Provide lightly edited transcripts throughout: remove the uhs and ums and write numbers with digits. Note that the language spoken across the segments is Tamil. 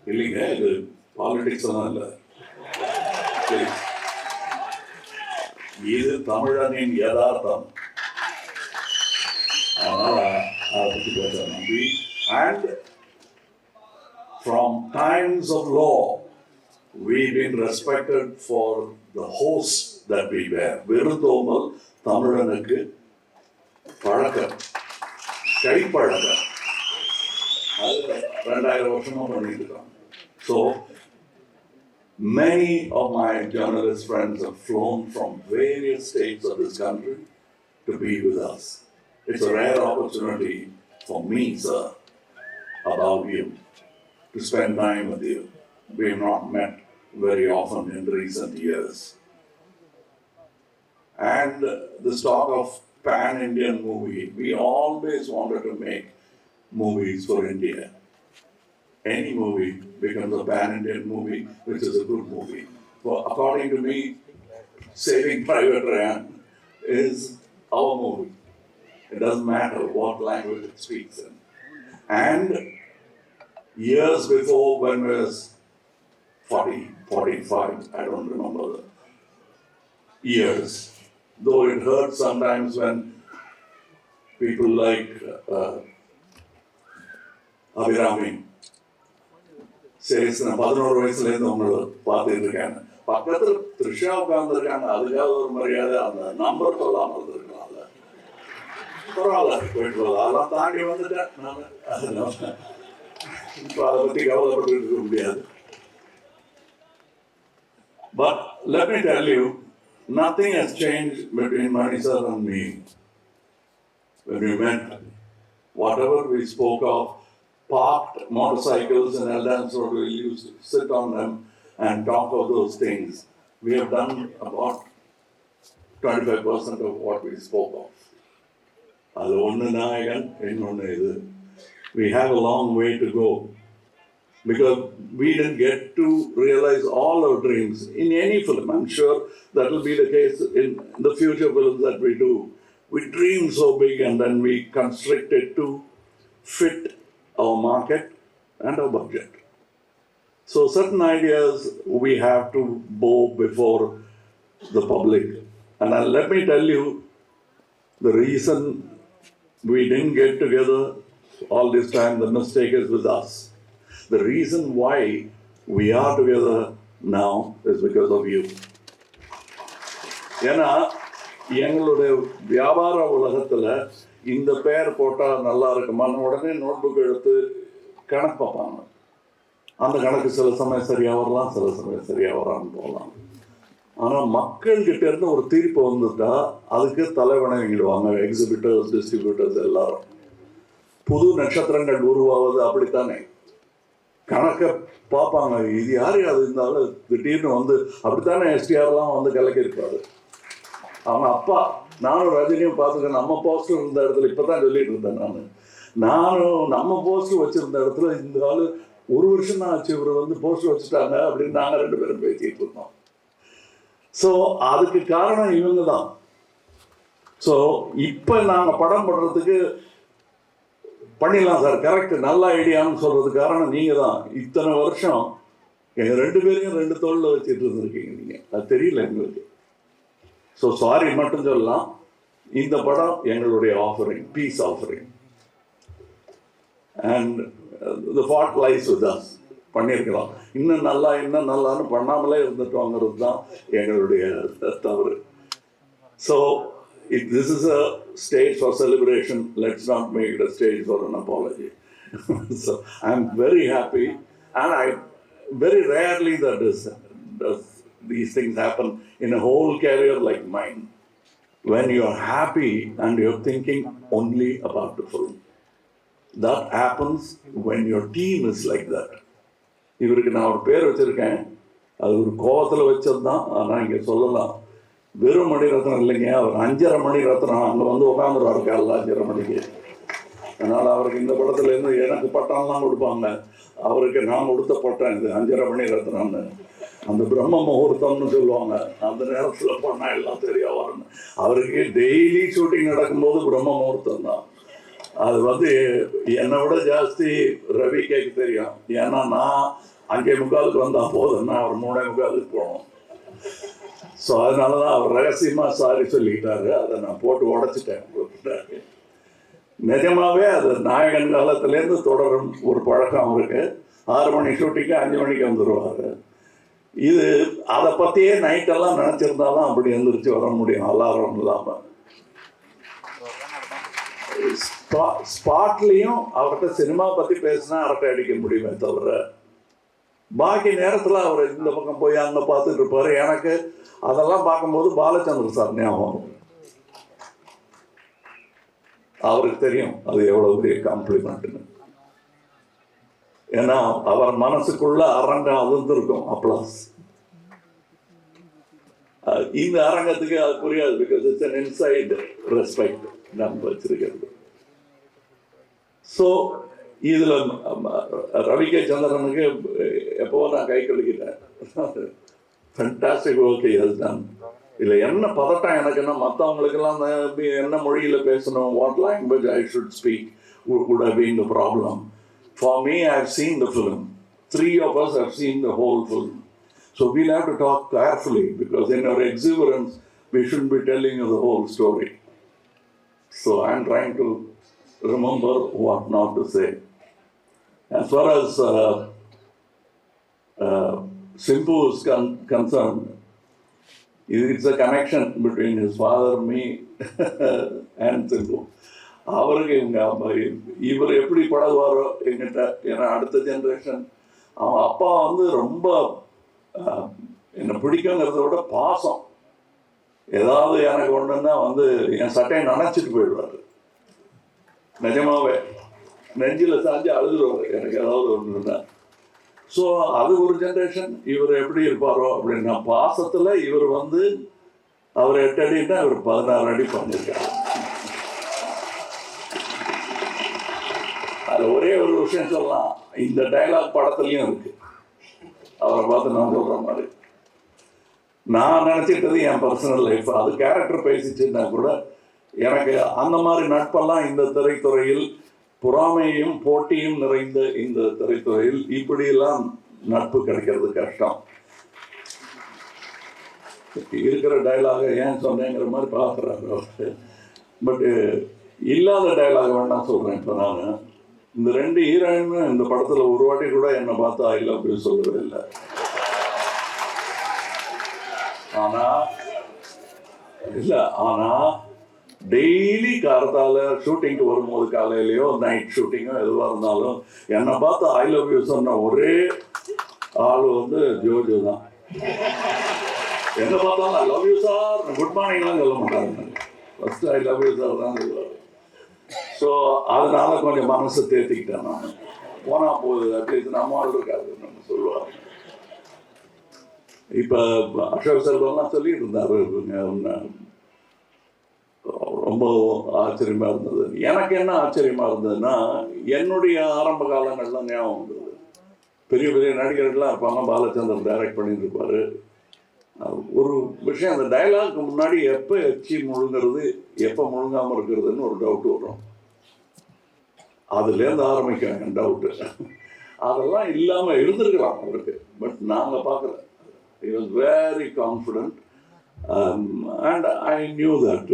இல்லைங்க, இது பாலிடிக்ஸ் எல்லாம் இல்லை, இது தமிழனின் யதார்த்தம். அதனால அதை பற்றி பேச நன்றி. And from times of law, we've been respected for the host that we were. விருந்தோம்பல் தமிழனுக்கு பழக்கம், கைப்பழக்கம். அது 2000 வருஷமா பண்ணிட்டு இருக்கோம். So many of my journalist friends have flown from various states of this country to be with us. It's a rare opportunity for me, sir, about you, to spend time with you. We have not met very often in recent years. And this talk of pan-Indian movie, we always wanted to make movies for India. Any movie becomes a pan-Indian movie, which is a good movie. Well, according to me, Saving Private Ryan is our movie. It doesn't matter what language it speaks in. And years before, when I was 40, 45, I don't remember the years, though it hurts sometimes when people like Abhirami says, நான் 11 வயசுலேருந்து உங்களை பார்த்துட்டு இருக்கேன், பக்கத்தில் த்ரிஷா உட்கார்ந்துருக்காங்க, அதுக்காக ஒரு மரியாதை, அந்த நம்பர் சொல்லாமல் இருந்திருக்கலாம்ல, பரவாயில்ல போயிட்டு அதெல்லாம் தாண்டி வந்துட்டேன் நான். இப்போ அதை பற்றி கவலைப்பட்டு இருக்க முடியாது. But let me tell you, nothing has changed between Mani sir and me. When we met, whatever we spoke of, parked motorcycles in Eldance Road, we used to sit on them and talk of those things. We have done about 25% of what we spoke of. அது ஒன்று நாயகன், இன்னொன்று இது. We have a long way to go because we didn't get to realize all our dreams in any film. I'm sure that will be the case in the future films that we do. We dream so big and then we constrict it to fit our market and our budget. So certain ideas we have to bow before the public. And let me tell you, the reason we didn't get together all this time, the mistake is with us. The reason why we are together now is because of you. ஏன்னா எங்களுடைய வியாபார உலகத்தில் இந்த பேர் போட்டால் நல்லா இருக்குமான்னு உடனே நோட் புக் எடுத்து கணக்கு பார்ப்பாங்க. அந்த கணக்கு சில சமயம் சரியாக வரலாம், சில சமயம் சரியாக வரான்னு போகலாம். ஆனால் மக்கள்கிட்ட இருந்து ஒரு தீர்ப்பு வந்துட்டா அதுக்கு தலைவணங்கிடுவாங்க எக்ஸிபிட்டர்ஸ், டிஸ்ட்ரிபியூட்டர்ஸ் எல்லாரும். புது நட்சத்திரங்கள் உருவாவது அப்படித்தானே, கணக்கை பார்ப்பாங்க, இது யார் அது இருந்தாலும் திடீர்னு வந்து அப்படித்தானே எஸ்டிஆர்லாம் வந்து கலக்கியிருப்பாரு. அவங்க அப்பா, நானும் ரஜினியும் பார்த்துக்கேன், நம்ம போஸ்டர் இருந்த இடத்துல இப்போ தான் சொல்லிட்டு இருந்தேன் நானும் நம்ம போஸ்டர் வச்சுருந்த இடத்துல இந்த ஆள் 1 வருஷம் தான் ஆச்சு இவர் வந்து போஸ்டர் வச்சுட்டாங்க அப்படின்னு நாங்கள் 2 பேரும் பேசிட்டு இருந்தோம். ஸோ அதுக்கு காரணம் இவங்க தான். ஸோ இப்போ நாங்கள் படம் பண்ணுறதுக்கு பண்ணிடலாம் சார், கரெக்ட், நல்ல ஐடியான்னு சொல்கிறதுக்கு காரணம் நீங்கள் தான். இத்தனை வருஷம் எங்கள் 2 பேரையும் 2 தோளில் வச்சுட்டு இருந்திருக்கீங்க நீங்கள், அது தெரியல எங்களுக்கு. ஸோ சாரி மட்டும் சொல்லலாம். இந்த படம் எங்களுடைய offering, piece offering, and the fault lies with us. பண்ணியிருக்கலாம், இன்னும் நல்லான்னு பண்ணாமலே இருந்துட்டோங்கிறது தான் எங்களுடைய தவறு. So this is a stage for celebration. Let's not make it a stage for an apology. So I'm very happy, and I very rarely does these things happen in a whole career like mine, when you're happy and you're thinking only about the film. That happens when your team is like that. இவருக்கு நான் ஒரு பேர் வச்சுருக்கேன், அது ஒரு கோபத்தில் வச்சது தான். ஆனால் இங்கே சொல்லலாம், வெறும் மணிரத்னம் இல்லைங்க, அவர் 5.5 மணி ரத்னம். அங்கே வந்து உட்காந்துருவாரு காலைல 5.5 மணிக்கு. அதனால் அவருக்கு இந்த படத்துலேருந்து எனக்கு பட்டம்லாம் கொடுப்பாங்க, அவருக்கு நான் கொடுத்த பட்டம் இது 5.5 மணி ரத்னம்னு. அந்த பிரம்ம முகூர்த்தம்னு சொல்லுவாங்க, அந்த நேரத்தில் பண்ணால் எல்லாம் சரியாக வரணும். அவருக்கு டெய்லி ஷூட்டிங் நடக்கும்போது பிரம்ம முகூர்த்தம் தான். அது வந்து என்னை விட ஜாஸ்தி ரவி கேட்க தெரியும். ஏன்னா நான் 5:45 வந்தால் போதும்னா அவர் 3:45 போகணும். ஸோ அதனால தான் அவர் ரகசியமாக சாரி சொல்லிக்கிட்டாரு. அதை நான் போட்டு உடச்சிட்டேன். நிஜமாவே அது நாயகன் காலத்துலேருந்து தொடரும் ஒரு பழக்கம் அவருக்கு. 6 மணி ஷூட்டிங்கு 5 மணிக்கு வந்துடுவார். இது அதை பற்றியே நைட்டெல்லாம் நினச்சிருந்தாலும் அப்படி எழுந்திரிச்சு வர முடியும் அலாரம் இல்லாமல். ஸ்பாட்லேயும் அவர்கிட்ட சினிமா பற்றி பேசினா அரட்டை அடிக்க முடியுமே தவிர, பாக்கி நேரத்தில் அவர் இந்த பக்கம் போய் அங்கே பார்த்துட்டு இருப்பார். எனக்கு அதெல்லாம் பார்க்கும்போது பாலச்சந்திர சார் ஞாபகம். அவருக்கு தெரியும் அது எவ்வளோ பெரிய காம்ப்ளிமெண்ட்னு. ஏன்னா அவர் மனசுக்குள்ள அரங்கம் அதிர்ந்திருக்கும் அப்ளாஸ். இந்த அரங்கத்துக்கு அது புரியாது. Because it's an inside respect நம்ம வச்சிருக்கிறது. ஸோ இதில் ரவி கே சந்திரனுக்கு எப்போ நான் கை கழுக்கிட்டேன். Fantastic work has done. இல்லை என்ன பதட்டம் எனக்குன்னா, மற்றவங்களுக்கெல்லாம் என்ன மொழியில் பேசணும், what language I should speak would have been the problem. For me, I've seen the film. 3 of us have seen the whole film. So we'll have to talk carefully, because in our exuberance, we shouldn't be telling you the whole story. So I'm trying to remember what not to say. As far as Simpu is concerned, it's a connection between his father, me, and Simpu. அவருக்கு இவர் எப்படி பழகுவாரோ எங்கிட்ட. ஏன்னா அடுத்த ஜென்ரேஷன், அவன் அப்பா வந்து ரொம்ப என்னை பிடிக்குங்கிறத விட பாசம். ஏதாவது எனக்கு ஒன்றுன்னா வந்து என் சட்டையை நனைச்சிட்டு போயிடுவார். நிஜமாவே நெஞ்சில் சாஞ்சு அழுதுருவார் எனக்கு ஏதாவது ஒன்றுன்னா. ஸோ அது ஒரு ஜென்ரேஷன். இவர் எப்படி இருப்பாரோ அப்படின்னா, பாசத்தில் இவர் வந்து அவர் 8 அடின்னா இவர் 16 அடி பண்ணியிருக்காரு. அது ஒரே ஒரு விஷயம் சொல்லலாம், இந்த டைலாக் படத்துலையும் இருக்கு. அவரை பார்த்து நான் சொல்கிற மாதிரி நான் நினச்சிட்டது என் பர்சனல் லைஃப். அது கேரக்டர் பேசிச்சுன்னா கூட எனக்கு அந்த மாதிரி நட்பெல்லாம் இந்த திரைத்துறையில், பொறாமையும் போட்டியும் நிறைந்த இந்த திரைத்துறையில் இப்படியெல்லாம் நட்பு கிடைக்கிறது கஷ்டம். இருக்கிற டைலாக ஏன் சொன்னேங்கிற மாதிரி பார்க்குறாரு அவர். பட்டு இல்லாத டைலாக் வேணா சொல்கிறேன். இப்போ நான் இந்த 2 ஹீரோயின்னு இந்த படத்தில் ஒரு வாட்டி கூட என்னை பார்த்து ஐ லவ் யூ சொல்கிறது இல்லை. ஆனால் டெய்லி காலத்தால் ஷூட்டிங்க்கு வரும்போது, காலையிலையோ நைட் ஷூட்டிங்கோ எதுவாக இருந்தாலும் என்னை பார்த்து ஐ லவ் யூ சொன்ன ஒரே ஆள் வந்து ஜோஜோ தான். என்ன பார்த்தாலும் I love you sir, good மார்னிங்லாம் சொல்ல மாட்டாங்க. First I love you sir தான் சொல்லுவார். ஸோ அதனால கொஞ்சம் மனசை தேர்த்திக்கிட்டேன் நான். போனால் போகுது, அட்லீஸ்ட் நம்ம ஆள் இருக்காது நம்ம சொல்லுவாங்க. இப்போ அசோக் செல்வம்லாம் சொல்லிட்டு இருந்தார், ரொம்ப ஆச்சரியமாக இருந்தது. எனக்கு என்ன ஆச்சரியமாக இருந்ததுன்னா, என்னுடைய ஆரம்ப காலங்கள்லாம் ஞாபகம் வந்தது. பெரிய பெரிய நடிகர்கள்லாம் இருப்பாங்க, பாலச்சந்தர் டைரக்ட் பண்ணிட்டு இருப்பார். ஒரு விஷயம், அந்த டைலாக்கு முன்னாடி எப்போ எச்சி முழுங்கிறது எப்போ முழுங்காமல் இருக்கிறதுன்னு ஒரு டவுட் வரும். அதுலேருந்து ஆரம்பிக்கும் என் டவுட்டு. அதெல்லாம் இல்லாமல் இருந்திருக்கலாம் அவருக்கு. பட் நாங்கள் பார்க்கல. He was very confident and I knew that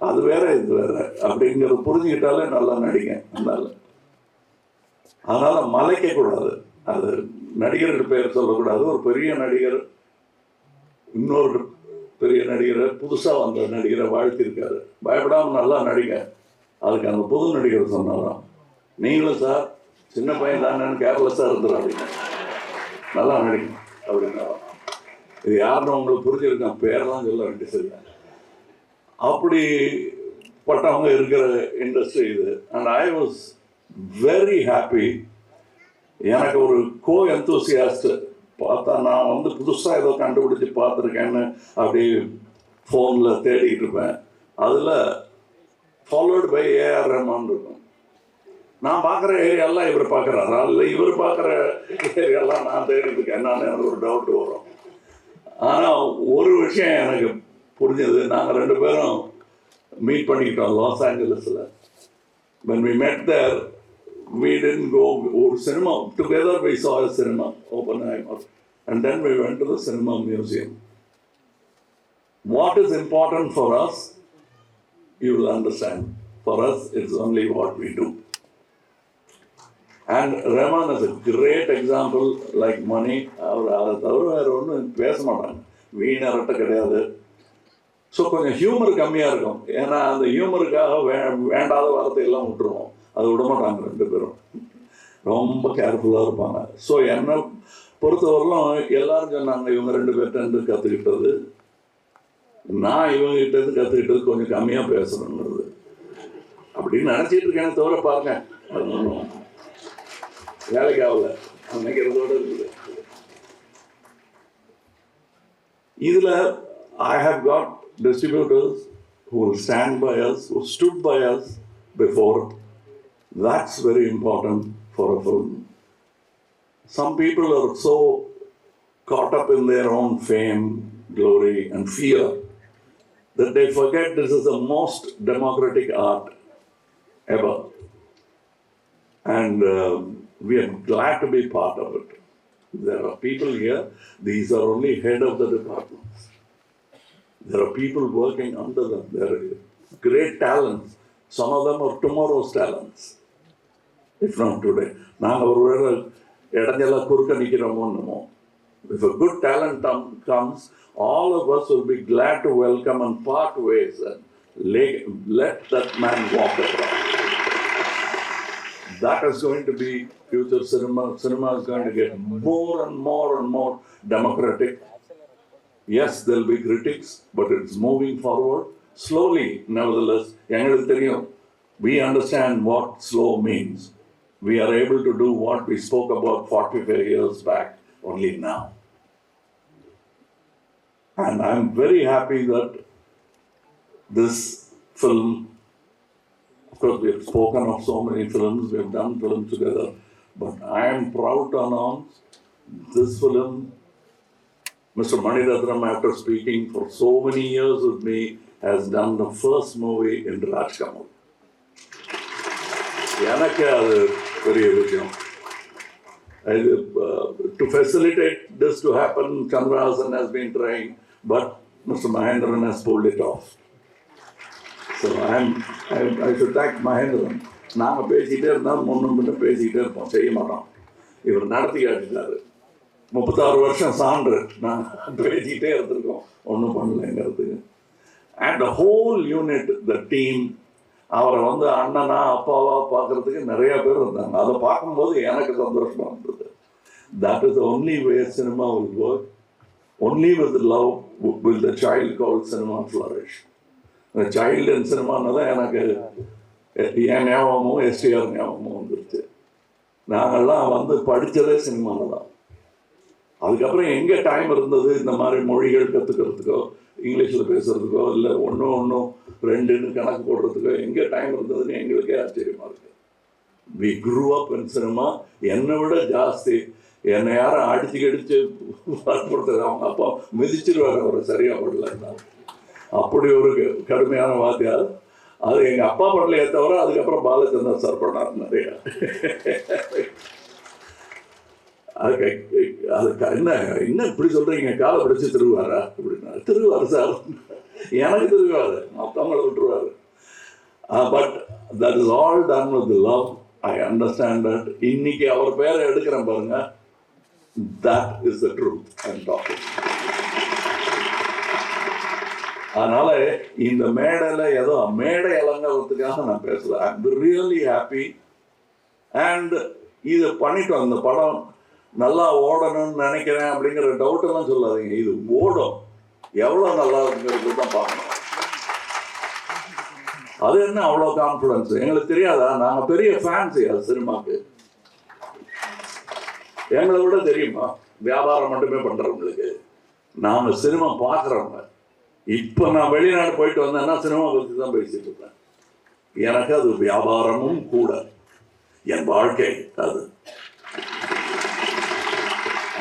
அது வேற இது வேற அப்படிங்கிறத புரிஞ்சுக்கிட்டாலே நல்லா நடிங்க. அதனால மலைக்கக்கூடாது. அது நடிகர்கள் பேர் சொல்லக்கூடாது. ஒரு பெரிய நடிகர் இன்னொரு பெரிய நடிகரை, புதுசாக வந்த நடிகரை வாழ்த்திருக்காரு. பயப்படாமல் நல்லா நடிங்க. அதுக்கு அந்த புது நடிகர் சொன்னாராம், நீங்களும் சார் சின்ன பையன் தானே கேர்லெஸ்ஸாக இருந்துடாதீங்க, நல்லா நடிங்க அப்படின்னாராம். இது யாருன்னு உங்களுக்கு புரிஞ்சிருக்கேன், பேரெல்லாம் சொல்ல வேண்டிய சரியா. அப்படிப்பட்டவங்க இருக்கிற இண்டஸ்ட்ரி இது. And I was very happy. எனக்கு ஒரு கோ எந்தூசியாஸ்ட் பார்த்தா, நான் வந்து புதுசாக ஏதோ கண்டுபிடிச்சி பார்த்துருக்கேன்னு அப்படியே ஃபோனில் தேடிக்கிட்டு இருப்பேன். அதில் ஃபாலோடு பை ஏஆர் ரஹ்மான் இருக்கும். நான் பார்க்குற ஏரியாலாம் இவர் பார்க்குறாரா, இல்லை இவர் பார்க்குற ஏரியாலாம் நான் தேடிட்டு இருக்கேன். என்னன்னு எனக்கு ஒரு டவுட் வரும். ஆனால் ஒரு விஷயம் எனக்கு புரிஞ்சது, நாங்கள் 2 பேரும் மீட் பண்ணிக்கிட்டோம் loss ஏஞ்சலஸில். when we met there, we didn't go to cinema. Together we saw a cinema, Oppenheimer. And then we went to the cinema museum. What is important for us, you will understand. For us, it's only what we do. And Rahman is a great example, like Mani. அதை தவிர வேறு ஒன்றும் பேச மாட்டாங்க, வீணரட்ட கிடையாது. ஸோ கொஞ்சம் ஹியூமர் கம்மியாக இருக்கும். ஏன்னா அந்த ஹியூமருக்காக வேண்டாத வார்த்தையெல்லாம் விட்டுருவோம். அது விட மாட்டாங்க ரெண்டு பேரும், ரொம்ப கேர்ஃபுல்லாக இருப்பாங்க. ஸோ என்னை பொறுத்தவரையிலும் எல்லாரும் சொன்னாங்க இவங்க ரெண்டு பேர்கிட்ட கற்றுக்கிட்டது, நான் இவங்ககிட்ட கற்றுக்கிட்டது கொஞ்சம் கம்மியாக பேசணுங்கிறது அப்படின்னு நினச்சிட்டு இருக்கேன்னு தவிர பாருங்க, அது ஒன்றும் வேலைக்கு ஆகல நினைக்கிறதோடு இருக்குது. இதில் I have got distributors who will stand by us, who stood by us before. That's very important for a film. Some people are so caught up in their own fame, glory, and fear that they forget this is the most democratic art ever. And we are glad to be part of it. There are people here, these are only head of the departments. There are people working under them. There are great talents. Some of them are tomorrow's talents, if not today. நாங்கள் ஒரு வேளை இடைஞ்செல்லாம் குறுக்க நிற்கிறோமோ. If a good talent comes, all of us will be glad to welcome and part ways and let that man walk across. That is going to be future cinema. Cinema is going to get more and more and more democratic. Yes, there will be critics, but it's moving forward slowly. Nevertheless, we understand what slow means. We are able to do what we spoke about 45 years back only now. And I'm very happy that this film, of course, we have spoken of so many films, we have done films together, but I am proud to announce this film, Mr. Mani Ratnam, after speaking for so many years with me, has done the first movie in Rajkamal. எனக்கு அது பெரிய விஷயம். To facilitate this to happen, Chandrahasan has been trying, but Mr. Mahendran has pulled it off. So I should thank Mahendran. நாங்கள் பேசிகிட்டே இருந்தாலும் முன்னும் பேசிக்கிட்டே இருப்போம், செய்ய மாட்டோம். இவர் நடத்தி காட்டிட்டாரு. 36 வருஷம் சான்று நாங்கள் பேசிக்கிட்டே இருந்திருக்கோம், ஒன்றும் பண்ணலைங்கிறதுக்கு. And the whole unit, the team, அவரை அண்ணனா அப்பாவா பார்க்கறதுக்கு நிறைய பேர் இருந்தாங்க. அதை பார்க்கும்போது எனக்கு சந்தோஷமா இருந்தது. That is the only way cinema will work. Only with love will the child called cinema flourish. The child in cinema தான் எனக்கு என் ஞாபகமும் எஸ்டிஆர் ஞாபகமும் வந்துருச்சு. நாங்கள்லாம் படித்ததே சினிமாவில் தான். அதுக்கப்புறம் எங்கே டைம் இருந்தது இந்த மாதிரி மொழிகள் கற்றுக்கிறதுக்கோ, இங்கிலீஷில் பேசுகிறதுக்கோ, இல்லை ஒன்றும் ரெண்டுன்னு கணக்கு போடுறதுக்கோ எங்கே டைம் இருந்ததுன்னு எங்களுக்கே ஆச்சரியமாக இருக்குது. We grew up in cinema. என்னை விட ஜாஸ்தி என்னை யாரும் அடித்து கடிச்சு வற்புறுத்துறது. அவங்க அப்பா மிதிச்சிருவார் அவரை சரியாக படலைன்னா. அப்படி ஒரு கடுமையான வாத்தியார். அது எங்கள் அப்பா பண்ணலையே தவிர அதுக்கப்புறம் பாலச்சந்தர் சார் பண்ணார் நிறையா. அதுக்கு என்ன இப்படி சொல்கிறீங்க, காலை பிடிச்சி திருவாரா அப்படின்னா, திருவார் சார், எனக்கு திருவாரு, மற்றவங்களை விட்டுருவாரு. But that is all done with love. I understand that. இன்னைக்கு அவர் பேரை எடுக்கிறேன் பாருங்க, that is the truth I am talking. அதனால இந்த மேடையில் ஏதோ மேடை அலங்காரத்துக்காக நான் பேசல. I am really happy. And இது பண்ணிட்டோம். இந்த படம் நல்லா ஓடணும்னு நினைக்கிறேன் அப்படிங்கிற டவுட்டெல்லாம் சொல்லாதீங்க. இது ஓடும், எவ்வளோ நல்லா இருக்குங்கிறது தான் பார்க்கணும். அது என்ன அவ்வளோ கான்ஃபிடன்ஸ் எங்களுக்கு தெரியாதா? நாங்கள் பெரிய ஃபேன்ஸு அது சினிமாவுக்கு. எங்களை விட தெரியுமா வியாபாரம் மட்டுமே பண்ணுறவங்களுக்கு? நாங்கள் சினிமா பார்க்குறவங்க. இப்போ நான் வெளிநாடு போயிட்டு வந்தேன்னா சினிமா பற்றி தான் பேசிட்டு இருப்பேன். எனக்கு அது வியாபாரமும் கூட, என் வாழ்க்கை அது.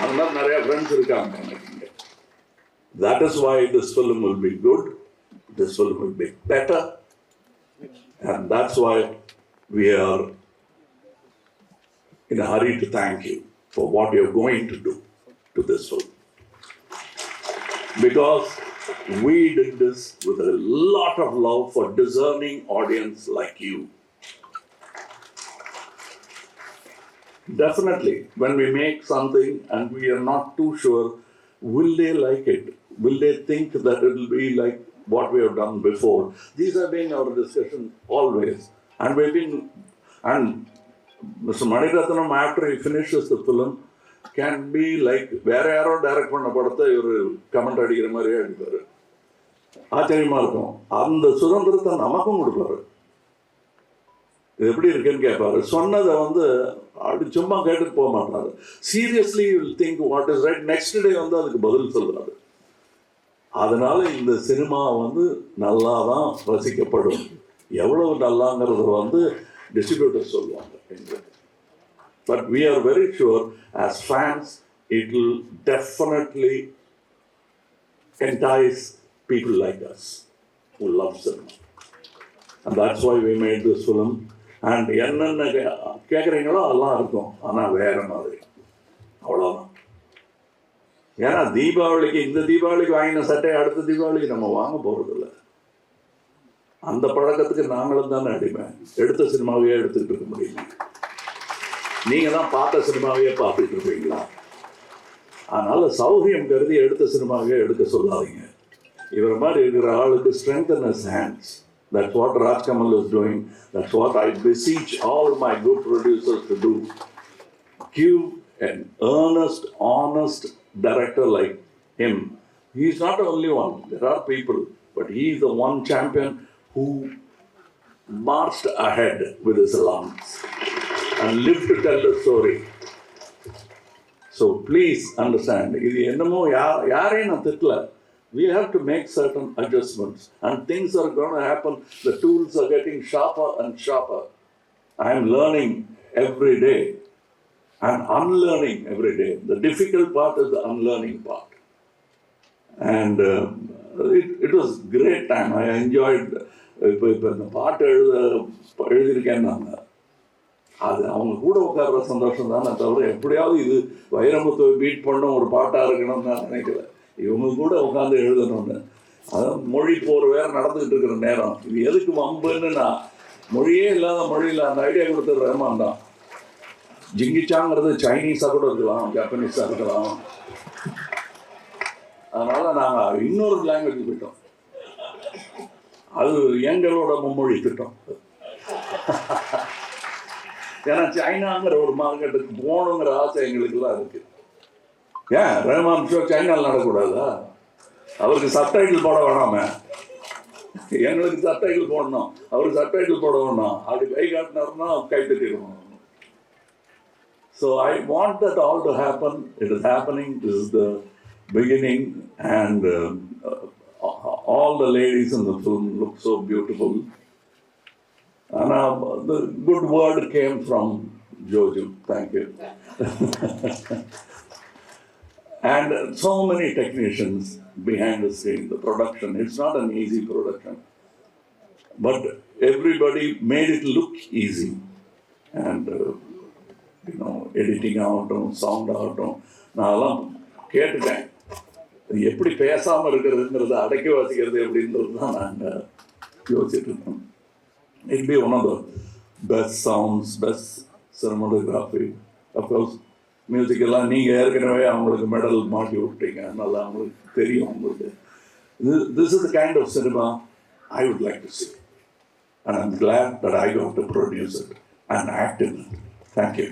அதனால நிறைய ஃப்ரெண்ட்ஸ் இருக்காங்க எனக்கு இங்கே. That is why this film will be good, this film will be better, and that's why we are in a hurry to thank you for what you're going to do to this film. Because we did this with a lot of love for discerning audience like you. Definitely, when we make something and we are not too sure, will they like it? Will they think that it will be like what we have done before? These have been our discussion always. And and Mr. Maniratnam, after he finishes the film, can be like, வேற யாரோ டைரக்ட் பண்ண படத்தை ஒரு கமெண்ட் அடிக்கிற மாதிரியே அடிப்பாரு. ஆச்சரியமா இருக்கும். அந்த சுதந்திரத்தை நமக்கும் கொடுப்பாரு. இது எப்படி இருக்குன்னு கேட்பாரு. சொன்னதை அப்படி சும்மா கேட்டுட்டு போக மாட்டாரு. Seriously you will think what is right. Next day அதுக்கு பதில் சொல்றாரு. அதனால இந்த சினிமா நல்லா தான் ரசிக்கப்படும். எவ்வளவு நல்லாங்கிறது டிஸ்ட்ரிபியூட்டர் சொல்லுவாங்க. But we are very sure as fans it will definitely entice people like us who love cinema. And that's why we made this film. And என்னென்ன கேட்குறீங்களோ அதெல்லாம் இருக்கும், ஆனால் வேற மாதிரி, அவ்வளோதான். ஏன்னா தீபாவளிக்கு இந்த தீபாவளிக்கு வாங்கின சட்டையை அடுத்த தீபாவளிக்கு நம்ம வாங்க போகிறதில்ல. அந்த பழக்கத்துக்கு நாங்களும் தானே அடிமை. எடுத்த சினிமாவையே எடுத்துக்கிட்டு இருக்க முடியுமா? நீங்கள் தான் பார்த்த சினிமாவையே பார்த்துட்டு இருப்பீங்களா? அதனால் சௌகரியம் கருதி எடுத்த சினிமாவையே எடுக்க சொல்லாதீங்க. இவர் மாதிரி இருக்கிற ஆளுக்கு strengthen his hands. That's what Rajkamal is doing. That's what I beseech all my good producers to do. Give an earnest, honest director like him. He is not the only one. There are people, but he is the one champion who marched ahead with his lungs and lived to tell the story. So please understand, இது என்னமோ யாரையும் நான் திட்டல. We have to make certain adjustments and things are going to happen. The tools are getting sharper and sharper. I am learning every day and unlearning every day. The difficult part is the unlearning part. And it was great time. I enjoyed இப்போ இந்த பாட்டு எழுதியிருக்கேன்னு அது அவங்க கூட உட்கார்ற சந்தோஷம் தானே தவிர எப்படியாவது இது வைரமுத்துவை பீட் பண்ண ஒரு பாட்டாக இருக்கணும்னு நான் நினைக்கிறேன். இவங்க கூட உட்காந்து எழுதணும்னு. அதான் மொழி போர் வேற நடந்துகிட்டு இருக்கிற நேரம். இது எதுக்கு வம்புன்னு நான் மொழியே இல்லாத மொழியில் அந்த ஐடியா கொடுத்தது ரஹ்மான் தான். ஜிங்கிச்சாங்கிறது சைனீஸாக கூட இருக்கலாம், ஜப்பனீஸாக இருக்கலாம். அதனால நாங்கள் இன்னொரு லாங்குவேஜ் போயிட்டோம். அது எங்களோட மும்மொழி திட்டம். ஏன்னா சைனாங்கிற ஒரு மார்க்கெட்டுக்கு போகணுங்கிற ஆசை எங்களுக்குலாம் இருக்கு. ஏன் ரஹ்மான் ஷோ சைனாவில் நடக்கூடாதா? அவருக்கு சப்டைட்டில் போட வேணாமே, எங்களுக்கு சப்டைட்டில் போடணும், அவருக்கு சப்டைட்டில் போட வேணாம். அப்படி கை காட்டினார்னா கை தட்டிடுவோம். So I want that all to happen. It is happening. This is the beginning, and all the ladies in the film look so beautiful. And the good word came from Jojo. Thank you. And so many technicians behind the scene, the production. It's not an easy production. But everybody made it look easy. And, editing ஆகட்டும், சவுண்ட் ஆகட்டும், நான் அதெல்லாம் கேட்டுட்டேன். எப்படி பேசாமல் இருக்கிறதுங்கிறத அடக்கி வாசிக்கிறது எப்படின்றது தான் நாங்கள் யோசிச்சுட்டு இருக்கோம். It'll be one of the best sounds, best cinematography. Of course, music எல்லாம் நீங்கள் ஏற்கனவே அவங்களுக்கு மெடல் மாட்டி விட்டீங்க, நல்லா அவங்களுக்கு தெரியும். உங்களுக்கு this is the kind of cinema I would like to see, and I'm glad that I got to produce it and act in it. Thank you.